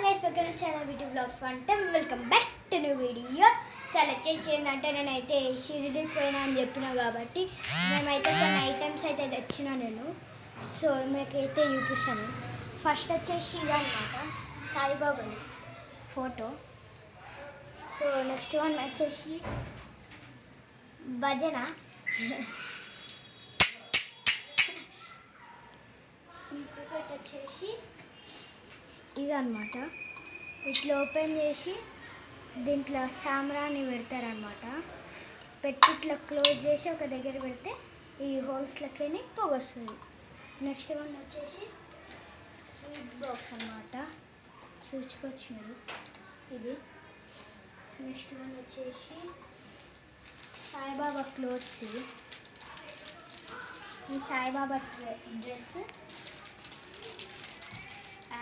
guys, welcome to channel VT Vlogs Fun Time. Welcome back to new video. Select చేసి ఏంటంటే నేనైతే షిరిడీకి పోయినా అని చెప్పినా కాబట్టి మేమైతే కొన్ని ఐటమ్స్ అయితే తెచ్చినా నేను. సో మీకైతే చూపిస్తాను. ఫస్ట్ వచ్చేసి ఇదన్నమాట Saibaba photo. So next one వచ్చేసి భజన. ఇంకొకటి వచ్చేసి ఇదన్నమాట. ఇట్లా ఓపెన్ చేసి దీంట్లో సాంబ్రాన్ని పెడతారనమాట. పెట్టి ఇట్లా క్లోజ్ చేసి ఒక దగ్గర పెడితే ఈ హోల్స్లకి పొగ వస్తుంది. నెక్స్ట్ వన్ వచ్చేసి స్వీట్ బాక్స్ అనమాట, చూసుకోవచ్చు మీరు ఇది. నెక్స్ట్ వన్ వచ్చేసి సాయిబాబా క్లోత్స్. ఈ సాయిబాబా డ్రెస్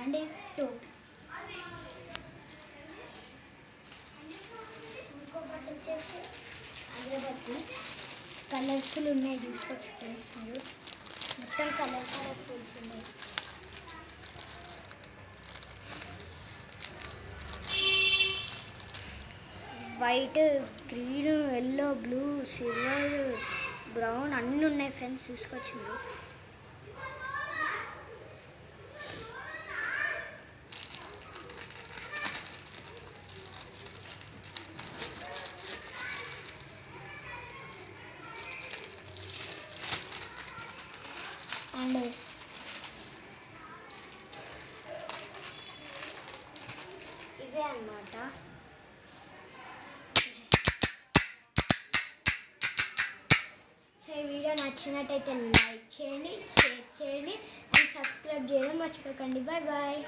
అండ్ టోపీ. ఇంకొకటి వచ్చేసి అగరబత్తి. కలర్ఫుల్ ఉన్నాయి, చూసుకోవచ్చు ఫ్రెండ్స్ మీరు. మొత్తం కలర్ఫుల్స్ ఉన్నాయి. White, green, yellow, blue, silver, brown అన్నీ ఉన్నాయి ఫ్రెండ్స్, చూసుకోవచ్చు మీరు. అండ్ ఇవే అన్నమాట. సో ఈ వీడియో నచ్చినట్టయితే లైక్ చేయండి, షేర్ చేయండి అండ్ సబ్స్క్రైబ్ చేయడం మర్చిపోకండి. Bye bye.